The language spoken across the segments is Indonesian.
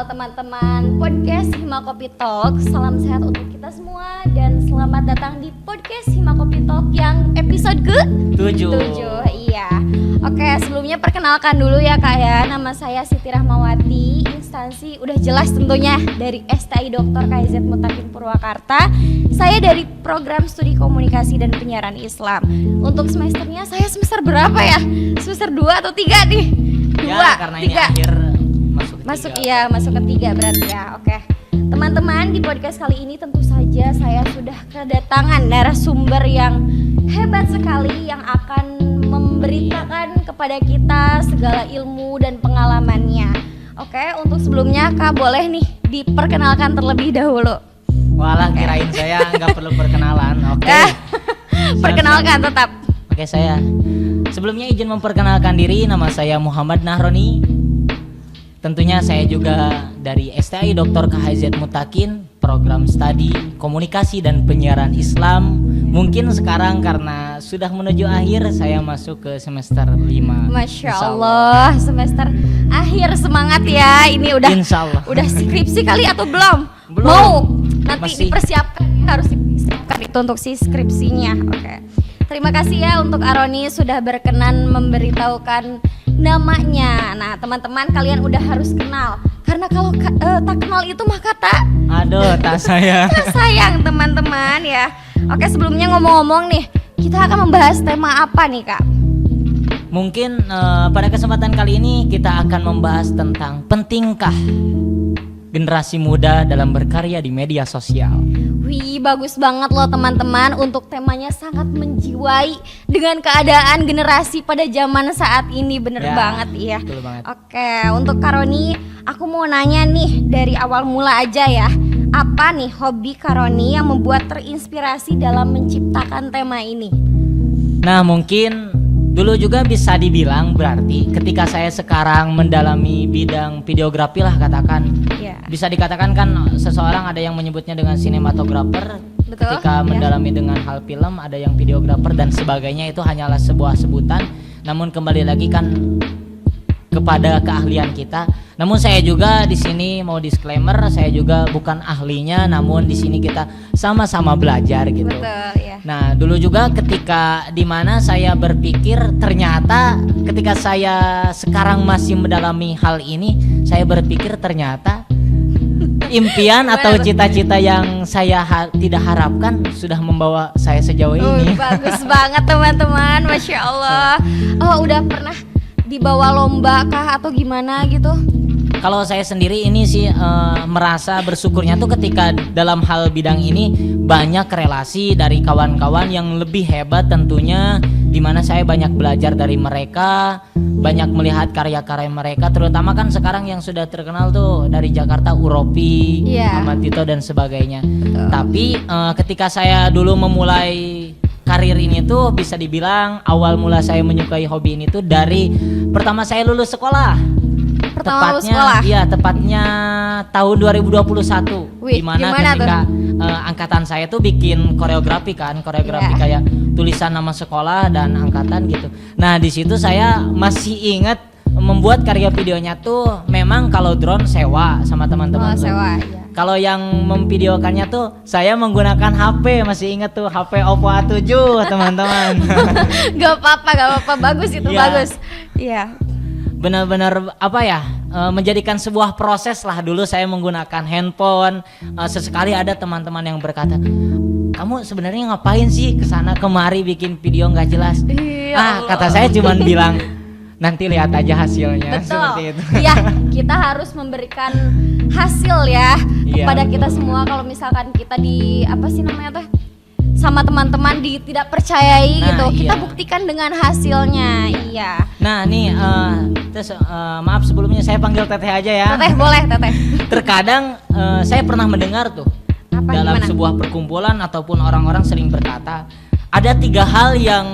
teman-teman podcast Hima Kopi Talk. Salam sehat untuk kita semua dan selamat datang di podcast Hima Kopi Talk yang episode ke-7. Iya. Oke, sebelumnya perkenalkan dulu ya Kak ya. Nama saya Siti Rahmawati. Instansi udah jelas tentunya dari STI Dr. KZ Mutakin Purwakarta. Saya dari program studi komunikasi dan penyiaran Islam. Untuk semesternya saya semester berapa ya? Semester 2 atau 3 nih? 2, ya, karena 3. Ini akhir masuk ketiga berarti ya. Oke. Teman-teman, di podcast kali ini tentu saja saya sudah kedatangan narasumber yang hebat sekali yang akan memberitakan kepada kita segala ilmu dan pengalamannya. Oke, untuk sebelumnya Kak boleh nih diperkenalkan terlebih dahulu. Walah, kirain saya nggak perlu perkenalan. Oke. Perkenalkan tetap. Oke, saya sebelumnya izin memperkenalkan diri. Nama saya Muhammad Nahroni. Tentunya saya juga dari STI Dr. KZ Mutakin, program studi komunikasi dan penyiaran Islam. Mungkin sekarang karena sudah menuju akhir, saya masuk ke semester 5. Masya Allah, semester akhir, semangat ya. Ini udah skripsi kali atau belum? Mau nanti dipersiapkan, harus dipersiapkan itu untuk si skripsinya. Oke. Terima kasih ya untuk Aroni sudah berkenan memberitahukan namanya. Nah teman-teman, kalian udah harus kenal. Karena kalau tak kenal itu maka tak sayang. Tak sayang teman-teman ya. Oke, sebelumnya ngomong-ngomong nih, kita akan membahas tema apa nih Kak? Mungkin pada kesempatan kali ini kita akan membahas tentang pentingkah generasi muda dalam berkarya di media sosial. Wih, bagus banget loh teman-teman. Untuk temanya sangat menjiwai dengan keadaan generasi pada zaman saat ini. Bener banget ya. Betul banget. Oke, untuk Karoni, aku mau nanya nih dari awal mula aja ya. Apa nih hobi Karoni yang membuat terinspirasi dalam menciptakan tema ini? Nah, mungkin dulu juga bisa dibilang berarti ketika saya sekarang mendalami bidang videografi lah katakan. Bisa dikatakan kan seseorang ada yang menyebutnya dengan sinematografer. Betul, ketika mendalami dengan hal film ada yang videografer dan sebagainya, itu hanyalah sebuah sebutan. Namun kembali lagi kan kepada keahlian kita. Namun saya juga di sini mau disclaimer, saya juga bukan ahlinya, namun di sini kita sama-sama belajar gitu. Betul, ya. Nah, dulu juga ketika dimana saya berpikir ternyata ketika saya sekarang masih mendalami hal ini, saya berpikir ternyata impian atau cita-cita yang saya tidak harapkan sudah membawa saya sejauh ini. Bagus banget teman-teman, Masya Allah. Oh, udah pernah dibawa lomba kah atau gimana gitu? Kalau saya sendiri ini sih merasa bersyukurnya tuh ketika dalam hal bidang ini banyak relasi dari kawan-kawan yang lebih hebat tentunya, dimana saya banyak belajar dari mereka, banyak melihat karya-karya mereka, terutama kan sekarang yang sudah terkenal tuh dari Jakarta, Uropi, Ahmad Tito dan sebagainya. Betul. Tapi ketika saya dulu memulai karir ini tuh bisa dibilang awal mula saya menyukai hobi ini tuh dari pertama saya lulus sekolah. Tepatnya tahun 2021. Wih, dimana ketika angkatan saya tuh bikin koreografi kayak tulisan nama sekolah dan angkatan gitu. Nah di situ saya masih ingat membuat karya videonya tuh memang kalau drone sewa sama teman-teman. Sewa, iya. Kalau yang memvideokannya tuh saya menggunakan HP, masih ingat tuh HP Oppo A7 teman-teman. Gak apa-apa, bagus itu bagus. Iya. Benar-benar menjadikan sebuah proses lah. Dulu saya menggunakan handphone. Sesekali ada teman-teman yang berkata, kamu sebenarnya ngapain sih kesana kemari bikin video nggak jelas? Kata saya cuman bilang nanti lihat aja hasilnya. Betul. Seperti itu. Iya, kita harus memberikan hasil ya kepada kita semua. Kalau misalkan kita sama teman-teman tidak percayai gitu, kita buktikan dengan hasilnya. Iya. Nah nih terus maaf sebelumnya saya panggil Teteh aja ya. Teteh boleh, Teteh. Terkadang saya pernah mendengar tuh dalam sebuah perkumpulan ataupun orang-orang sering berkata ada 3 hal yang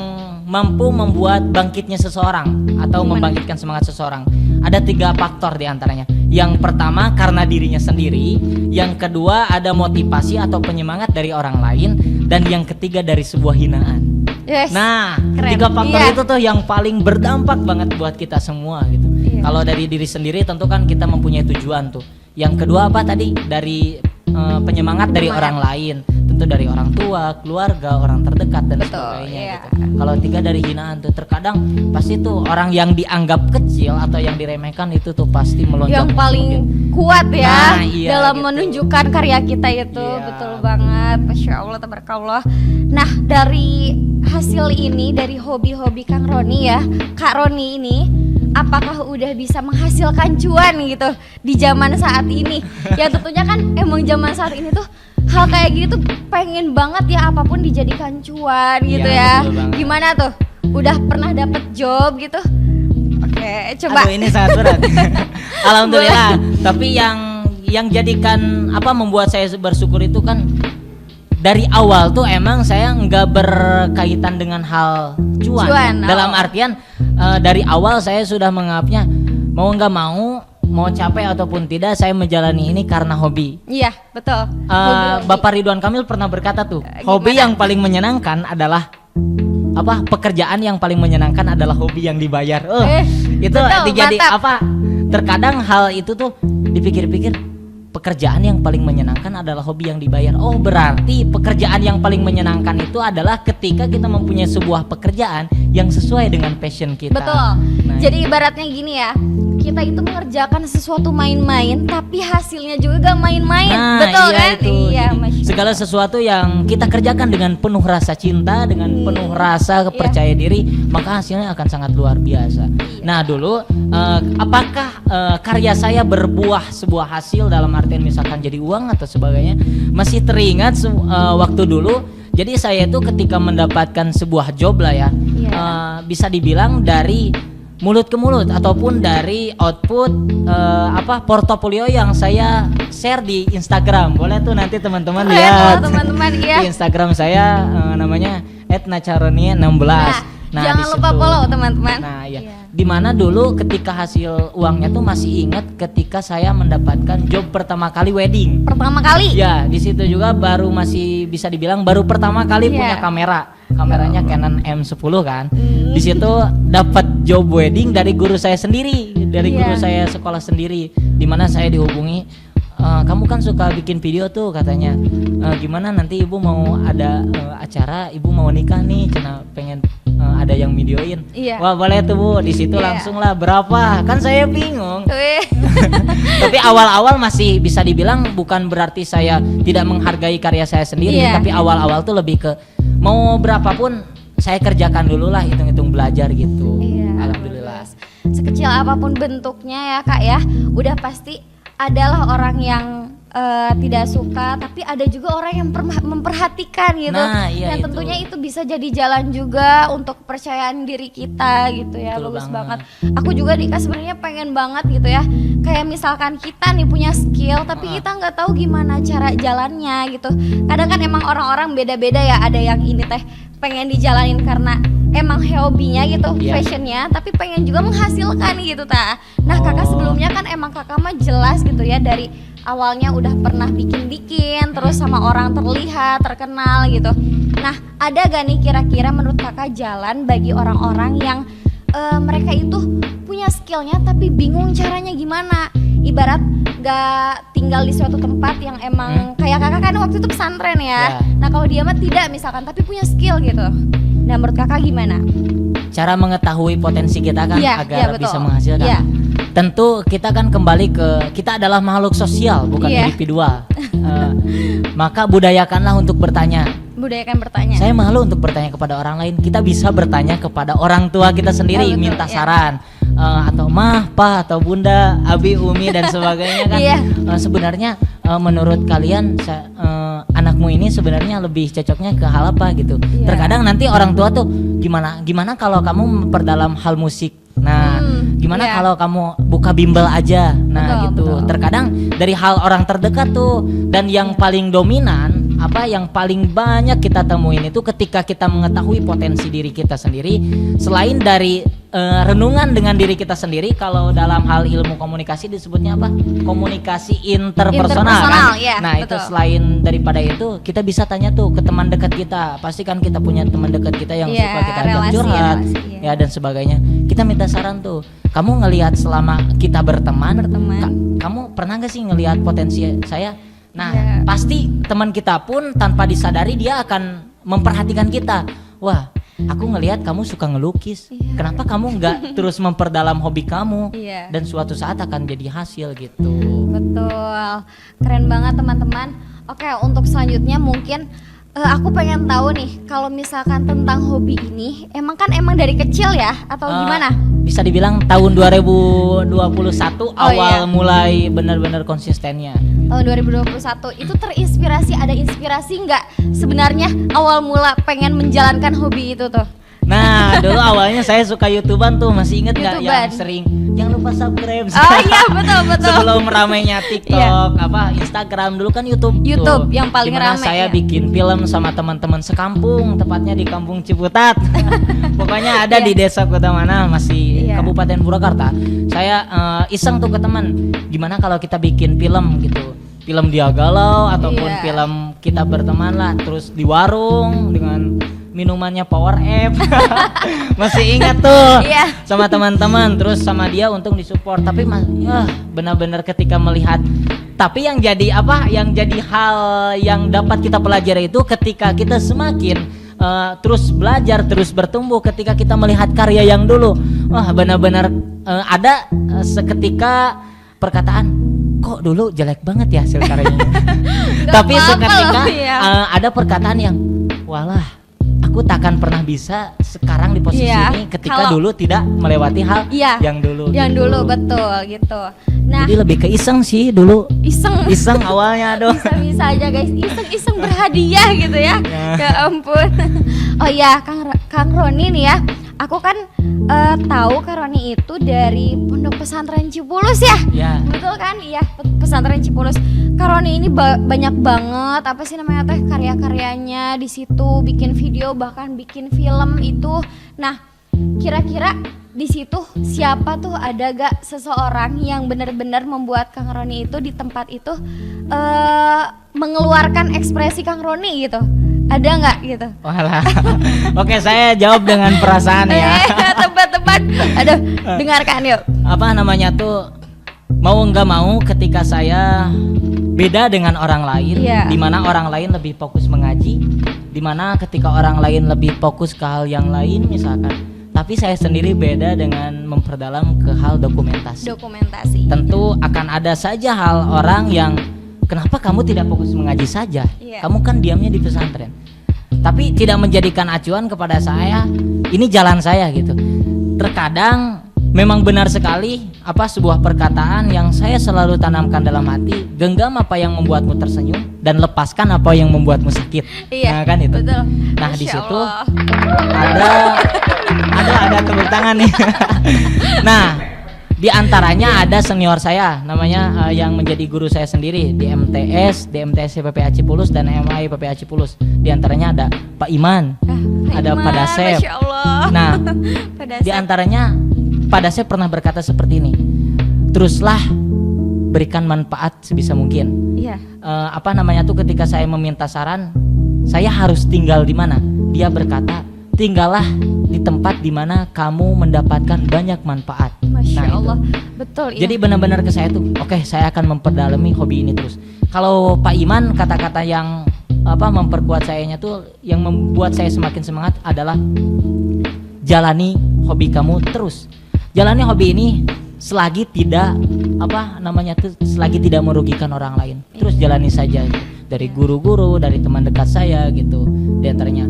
mampu membuat bangkitnya seseorang atau membangkitkan semangat seseorang. Ada 3 faktor diantaranya. Yang pertama karena dirinya sendiri, yang kedua ada motivasi atau penyemangat dari orang lain, dan yang ketiga dari sebuah hinaan. Yes. Nah, keren. 3 faktor itu tuh yang paling berdampak banget buat kita semua gitu. Kalau dari diri sendiri tentu kan kita mempunyai tujuan tuh. Yang kedua apa tadi? Dari penyemangat dari orang lain, tentu dari orang tua, keluarga, orang terdekat dan sebagainya gitu. Kalau tiga dari hinaan tuh terkadang pasti tuh orang yang dianggap kecil atau yang diremehkan itu tuh pasti melonjak. Yang paling kuat ya dalam gitu. menunjukkan karya kita itu, betul banget, masya Allah, tabarakallah. Nah dari hasil ini, dari hobi-hobi Kang Roni ya, Kak Roni ini, apakah udah bisa menghasilkan cuan gitu di zaman saat ini? Ya tentunya kan emang zaman saat ini tuh hal kayak gini tuh pengen banget ya apapun dijadikan cuan gitu ya. Gimana tuh? Udah pernah dapet job gitu? Oke, coba. Aduh, ini sangat berat. Alhamdulillah. Tapi yang jadikan apa membuat saya bersyukur itu kan dari awal tuh emang saya nggak berkaitan dengan hal cuan. Dalam artian dari awal saya sudah menganggapnya mau nggak mau capek ataupun tidak saya menjalani ini karena hobi. Iya betul. Bapak Ridwan Kamil pernah berkata tuh, hobi yang paling menyenangkan adalah apa? Pekerjaan yang paling menyenangkan adalah hobi yang dibayar. Itu jadi apa? Terkadang hal itu tuh dipikir-pikir, pekerjaan yang paling menyenangkan adalah hobi yang dibayar. Oh berarti pekerjaan yang paling menyenangkan itu adalah ketika kita mempunyai sebuah pekerjaan yang sesuai dengan passion kita. Betul. Nah, jadi ibaratnya gini ya, kita itu mengerjakan sesuatu main-main tapi hasilnya juga main-main. Betul kan? Iya, segala sesuatu yang kita kerjakan dengan penuh rasa cinta, dengan penuh rasa percaya diri, maka hasilnya akan sangat luar biasa. Nah dulu apakah karya saya berbuah sebuah hasil dalam artian misalkan jadi uang atau sebagainya? Masih teringat waktu dulu. Jadi saya itu ketika mendapatkan sebuah job lah ya, bisa dibilang dari mulut ke mulut ataupun dari output portofolio yang saya share di Instagram. Boleh tuh nanti teman-teman lihat. Di Instagram saya namanya @nacaroni16. Nah, jangan lupa follow teman-teman. Nah, dimana dulu ketika hasil uangnya tuh masih ingat ketika saya mendapatkan job pertama kali wedding. Pertama kali? Ya, di situ juga baru masih bisa dibilang baru pertama kali punya kameranya Canon M10 kan. Di situ dapat job wedding dari guru saya sendiri, guru saya sekolah sendiri, dimana saya dihubungi, kamu kan suka bikin video tuh katanya, gimana nanti ibu mau ada acara, ibu mau nikah nih, karena pengen ada yang videoin. Wah boleh tuh Bu, di situ langsung lah berapa, kan saya bingung. Tapi awal-awal masih bisa dibilang bukan berarti saya tidak menghargai karya saya sendiri, tapi awal-awal tuh lebih ke mau berapapun saya kerjakan dulu lah, hitung-hitung belajar gitu. Alhamdulillah. Sekecil apapun bentuknya ya Kak ya, udah pasti adalah orang yang tidak suka, tapi ada juga orang yang memperhatikan gitu. Nah, tentunya itu bisa jadi jalan juga untuk kepercayaan diri kita gitu ya. Betul bagus banget. Aku juga Dika sebenarnya pengen banget gitu ya. Kayak misalkan kita nih punya skill tapi kita nggak tahu gimana cara jalannya gitu. Kadang kan emang orang-orang beda-beda ya. Ada yang ini teh pengen dijalanin karena emang hobinya gitu, fashionnya, tapi pengen juga menghasilkan gitu ta. Nah kakak sebelumnya kan emang kakak mah jelas gitu ya, dari awalnya udah pernah bikin-bikin, terus sama orang terlihat, terkenal gitu. Nah ada gak nih kira-kira menurut kakak jalan bagi orang-orang yang mereka itu punya skillnya tapi bingung caranya gimana? Ibarat gak tinggal di suatu tempat yang emang kayak kakak kan waktu itu pesantren ya. Nah kalau dia mah tidak misalkan tapi punya skill gitu. Nah menurut kakak gimana? Cara mengetahui potensi kita kan agar bisa menghasilkan. Tentu kita kan kembali ke kita adalah makhluk sosial bukan individual. Maka budayakanlah untuk bertanya. Budayakan bertanya. Saya malu untuk bertanya kepada orang lain. Kita bisa bertanya kepada orang tua kita sendiri, minta saran. Atau mah, pa, atau bunda, abi, umi dan sebagainya kan. Sebenarnya menurut kalian anakmu ini sebenarnya lebih cocoknya ke hal apa gitu. Terkadang nanti orang tua tuh gimana kalau kamu memperdalam hal musik. Nah, gimana kalau kamu buka bimbel aja. Nah, gitu. Terkadang dari hal orang terdekat tuh, dan yang paling dominan yang paling banyak kita temuin itu ketika kita mengetahui potensi diri kita sendiri, selain dari renungan dengan diri kita sendiri. Kalau dalam hal ilmu komunikasi disebutnya apa? Komunikasi interpersonal kan? Ya, nah betul. itu selain daripada itu kita bisa tanya tuh ke teman dekat kita. Pasti kan kita punya teman dekat kita yang suka kita ajak curhat ya dan sebagainya. Kita minta saran tuh. Kamu ngelihat selama kita berteman. Kamu pernah gak sih ngelihat potensi saya? Nah pasti teman kita pun tanpa disadari dia akan memperhatikan kita. Wah, aku ngelihat kamu suka ngelukis. Kenapa kamu nggak terus memperdalam hobi kamu? Dan suatu saat akan jadi hasil gitu. Betul, keren banget teman-teman. Oke, untuk selanjutnya mungkin aku pengen tahu nih, kalau misalkan tentang hobi ini, emang dari kecil ya atau gimana? Bisa dibilang tahun 2021 awal mulai benar-benar konsistennya. Tahun 2021 itu ada inspirasi nggak sebenarnya awal mula pengen menjalankan hobi itu tuh? Nah dulu awalnya saya suka YouTubean tuh, masih inget nggak yang sering jangan lupa subscribe. Oh iya betul. Sebelum ramainya TikTok, Instagram, dulu kan YouTube tuh, yang paling dimana ramai. saya bikin film sama teman-teman sekampung, tepatnya di Kampung Ciputat. Pokoknya ada di desa kota mana, masih Kabupaten Purwakarta. Saya iseng tuh ke teman, gimana kalau kita bikin film gitu, film dia galau ataupun film kita berteman lah, terus di warung dengan minumannya Power F. Masih ingat tuh sama teman-teman, terus sama dia untung disupport. Tapi benar-benar ketika melihat, tapi yang jadi hal yang dapat kita pelajari itu ketika kita semakin terus belajar, terus bertumbuh, ketika kita melihat karya yang dulu, benar-benar ada seketika perkataan, kok dulu jelek banget ya hasil karyanya. Tapi seketika ada perkataan yang, walah, aku takkan pernah bisa sekarang di posisi ini ketika dulu tidak melewati hal yang dulu. Yang dulu betul gitu. Nah, jadi lebih ke iseng sih dulu. Iseng awalnya dong. Bisa aja guys, iseng berhadiah gitu ya. Ya ampun. Oh iya, Kang Roni nih ya. Aku kan tahu Kang Roni itu dari Pondok Pesantren Cipulus ya. Betul kan? Iya, Pesantren Cipulus. Kang Roni ini banyak banget karya-karyanya di situ, bikin video bahkan bikin film itu. Nah, kira-kira di situ siapa tuh, ada gak seseorang yang benar-benar membuat Kang Roni itu di tempat itu mengeluarkan ekspresi Kang Roni gitu? Ada nggak gitu? Walah. Oke, saya jawab dengan perasaan ya. Tepat. Aduh, dengarkan yuk. Apa namanya tuh, mau nggak mau ketika saya beda dengan orang lain, di mana orang lain lebih fokus mengaji, di mana ketika orang lain lebih fokus ke hal yang lain misalkan, tapi saya sendiri beda dengan memperdalam ke hal dokumentasi. Tentu akan ada saja hal orang yang, kenapa kamu tidak fokus mengaji saja? Kamu kan diamnya di pesantren. Tapi tidak menjadikan acuan kepada saya, ini jalan saya gitu. Terkadang memang benar sekali sebuah perkataan yang saya selalu tanamkan dalam hati, genggam apa yang membuatmu tersenyum dan lepaskan apa yang membuatmu sakit. Nah kan itu. Betul. Nah di situ ada tepuk tangan nih. Nah, di antaranya ada senior saya namanya yang menjadi guru saya sendiri di MTS PPA Cipulus dan MI PPA Cipulus. Di antaranya ada Pak Iman, ada Pak Dasep. Nah, di antaranya Pak Dasep pernah berkata seperti ini, teruslah berikan manfaat sebisa mungkin. Ketika saya meminta saran, saya harus tinggal di mana? Dia berkata, tinggallah di tempat di mana kamu mendapatkan banyak manfaat. Masya Allah, betul. Jadi benar-benar ke saya tuh, oke, saya akan memperdalami hobi ini terus. Kalau Pak Iman, kata-kata yang memperkuat sayanya tuh, yang membuat saya semakin semangat adalah jalani hobi kamu terus. Jalani hobi ini selagi tidak selagi tidak merugikan orang lain. Terus jalani saja, dari guru-guru, dari teman dekat saya gitu, di antaranya.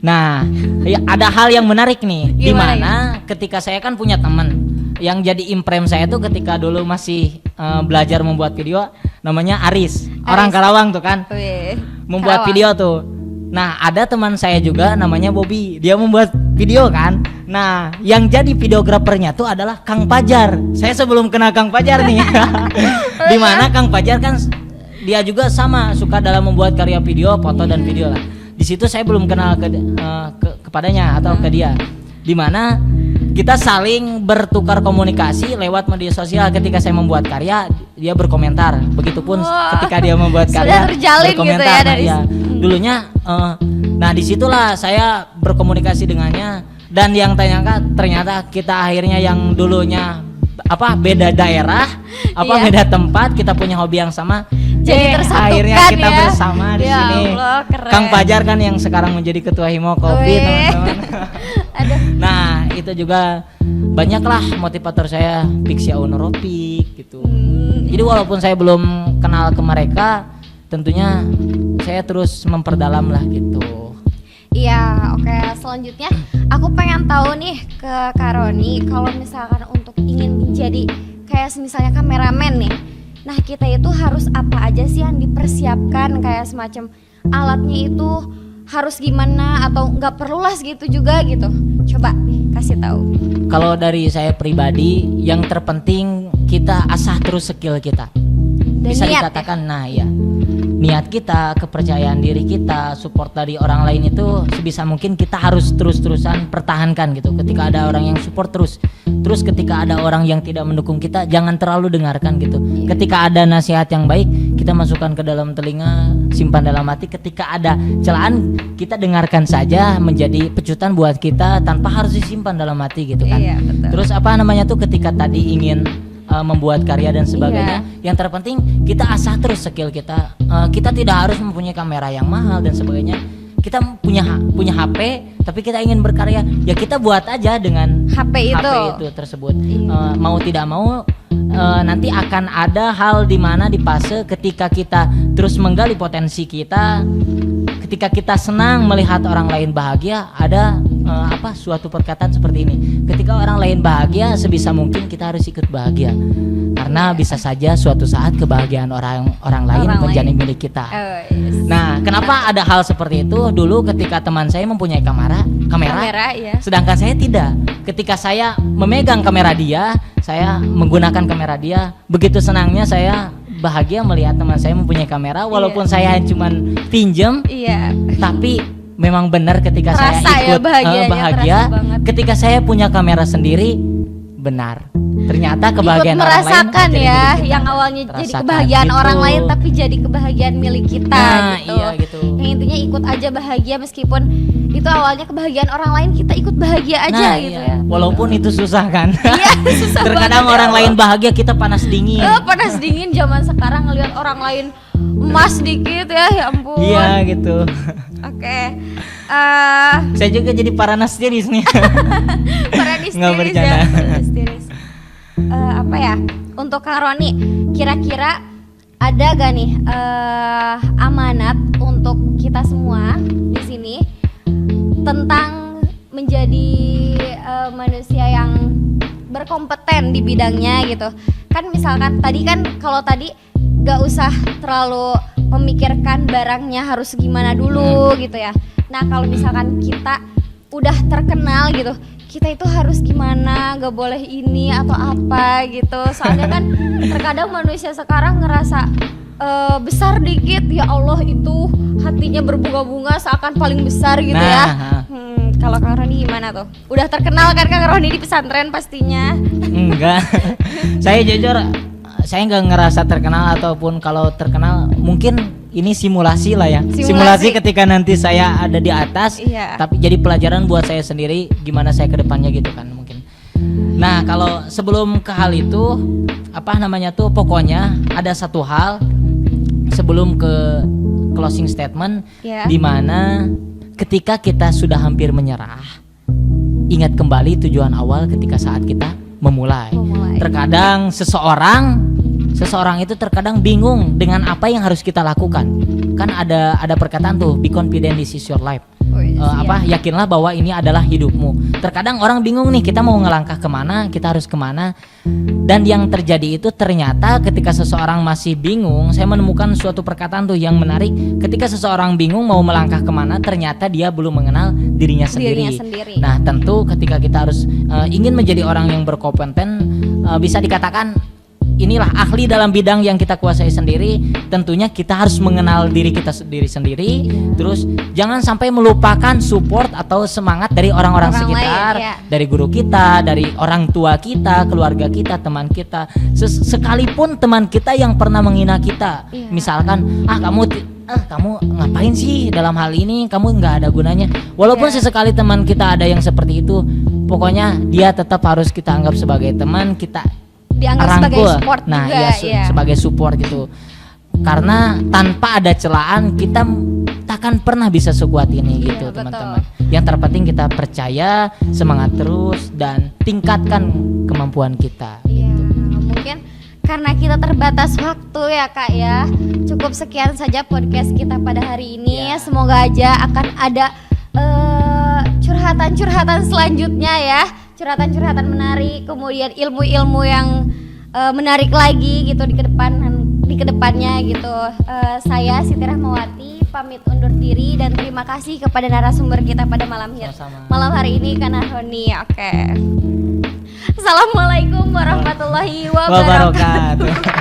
Nah, ada hal yang menarik nih, di mana ketika saya kan punya teman yang jadi imprem saya tuh ketika dulu masih belajar membuat video, namanya Aris. Orang Karawang tuh kan. Membuat video tuh. Nah, ada teman saya juga namanya Bobby, dia membuat video kan. Nah, yang jadi videografernya tuh adalah Kang Pajar. Saya sebelum kenal Kang Pajar nih. Di mana Kang Pajar kan dia juga sama suka dalam membuat karya video, foto dan video lah. Di situ saya belum kenal kepadanya atau ke dia. Di mana kita saling bertukar komunikasi lewat media sosial. Ketika saya membuat karya, dia berkomentar. Begitupun ketika dia membuat karya, sudah terjalin berkomentar. gitu ya dari Dulunya, nah disitulah saya berkomunikasi dengannya. Dan yang ternyata kita akhirnya yang dulunya beda daerah, beda tempat, kita punya hobi yang sama. Jadi tersatukan akhirnya kita ya. bersama di Ya sini. Allah, keren. Kang Fajar kan yang sekarang menjadi ketua Himo Kopi, teman-teman. Aduh. Nah, itu juga banyaklah motivator saya, Pixia Onoropik gitu. Jadi walaupun saya belum kenal ke mereka, tentunya saya terus memperdalam lah gitu. Iya, oke. Selanjutnya aku pengen tahu nih ke Karoni, kalau misalkan untuk ingin menjadi kayak misalnya kameramen nih. Nah, kita itu harus apa aja sih yang dipersiapkan, kayak semacam alatnya itu harus gimana, atau nggak perlulah segitu juga gitu. Coba kasih tahu. Kalau dari saya pribadi, yang terpenting kita asah terus skill kita. Dan Bisa niat, dikatakan ya? Niat kita, kepercayaan diri kita, support dari orang lain itu sebisa mungkin kita harus terus-terusan pertahankan gitu. Ketika ada orang yang support terus ketika ada orang yang tidak mendukung kita, jangan terlalu dengarkan gitu. Ketika ada nasihat yang baik, kita masukkan ke dalam telinga, simpan dalam hati. Ketika ada celaan, kita dengarkan saja, menjadi pecutan buat kita tanpa harus disimpan dalam hati gitu kan. Iya, betul. Terus ketika tadi ingin membuat karya dan sebagainya, yang terpenting kita asah terus skill kita. Kita tidak harus mempunyai kamera yang mahal dan sebagainya. Kita punya HP, tapi kita ingin berkarya, ya kita buat aja dengan HP itu tersebut. Mau tidak mau, nanti akan ada hal di mana di fase ketika kita terus menggali potensi kita. Ketika kita senang melihat orang lain bahagia, ada suatu perkataan seperti ini. Ketika orang lain bahagia, sebisa mungkin kita harus ikut bahagia. Karena bisa saja suatu saat kebahagiaan orang lain menjadi milik kita. Nah, kenapa ada hal seperti itu? Dulu ketika teman saya mempunyai kamera, ya. Sedangkan saya tidak. Ketika saya memegang kamera dia, saya menggunakan kamera dia, begitu senangnya saya bahagia melihat teman saya mempunyai kamera, walaupun saya cuma pinjam, tapi memang benar ketika terasa saya ikut bahagia. Ketika saya punya kamera sendiri, benar. Ternyata kebahagiaan orang lain merasakan ya, yang awalnya jadi kebahagiaan gitu. orang lain tapi jadi kebahagiaan milik kita gitu. Iya gitu. Yang intinya ikut aja bahagia, meskipun itu awalnya kebahagiaan orang lain, kita ikut bahagia aja gitu ya. Walaupun itu susah kan. Iya, susah Terkadang banget orang lain bahagia, kita panas dingin. Panas dingin zaman sekarang ngelihat orang lain emas dikit ya ampun. Iya gitu. Oke. Saya juga jadi paranastiris nih. Paranistiris Nggak bercanda. ya, paranistiris. Untuk Kang Roni, kira-kira ada gak nih amanat untuk kita semua di sini tentang menjadi manusia yang berkompeten di bidangnya gitu? Kan misalkan kalau tadi gak usah terlalu memikirkan barangnya harus gimana dulu gitu ya. Nah, kalau misalkan kita udah terkenal gitu, kita itu harus gimana, gak boleh ini atau apa gitu. Soalnya kan terkadang manusia sekarang ngerasa besar dikit, ya Allah itu hatinya berbunga-bunga seakan paling besar gitu ya. Kalau Kang Roni gimana tuh? Udah terkenal kan Kang Roni di pesantren pastinya? Enggak. Saya jujur, saya nggak ngerasa terkenal, ataupun kalau terkenal mungkin ini simulasi lah ya. Simulasi ketika nanti saya ada di atas. Tapi jadi pelajaran buat saya sendiri gimana saya ke depannya gitu kan mungkin. Nah, kalau sebelum ke hal itu, pokoknya ada satu hal sebelum ke closing statement, di mana ketika kita sudah hampir menyerah, ingat kembali tujuan awal ketika saat kita memulai. Terkadang seseorang itu terkadang bingung dengan apa yang harus kita lakukan. Kan ada perkataan tuh, be confident, this is your life. Yakinlah bahwa ini adalah hidupmu. Terkadang orang bingung nih, kita mau ngelangkah kemana, kita harus kemana. Dan yang terjadi itu ternyata ketika seseorang masih bingung, saya menemukan suatu perkataan tuh yang menarik. Ketika seseorang bingung mau melangkah kemana, ternyata dia belum mengenal dirinya sendiri. Nah, tentu ketika kita harus ingin menjadi orang yang berkompeten, bisa dikatakan inilah ahli dalam bidang yang kita kuasai sendiri, tentunya kita harus mengenal diri kita sendiri. Terus jangan sampai melupakan support atau semangat dari orang-orang sekitar, lain, ya. dari guru kita, dari orang tua kita, keluarga kita, teman kita. Sekalipun teman kita yang pernah menghina kita, misalkan kamu ngapain sih dalam hal ini, kamu nggak ada gunanya. Walaupun sesekali teman kita ada yang seperti itu, pokoknya dia tetap harus kita anggap sebagai teman, kita dianggap rangkul. sebagai support Nah, juga, sebagai support gitu. Karena tanpa ada celaan kita takkan pernah bisa sekuat ini gitu, teman-teman. Yang terpenting kita percaya, semangat terus dan tingkatkan kemampuan kita. Iya, mungkin karena kita terbatas waktu ya Kak ya. Cukup sekian saja podcast kita pada hari ini. Semoga aja akan ada curhatan-curhatan selanjutnya ya. Curhatan-curhatan menarik, kemudian ilmu-ilmu yang menarik lagi gitu di kedepannya gitu. Saya Siti Rahmawati pamit undur diri dan terima kasih kepada narasumber kita pada malam hari ini Kak Roni. Oke. Assalamualaikum warahmatullahi wabarakatuh.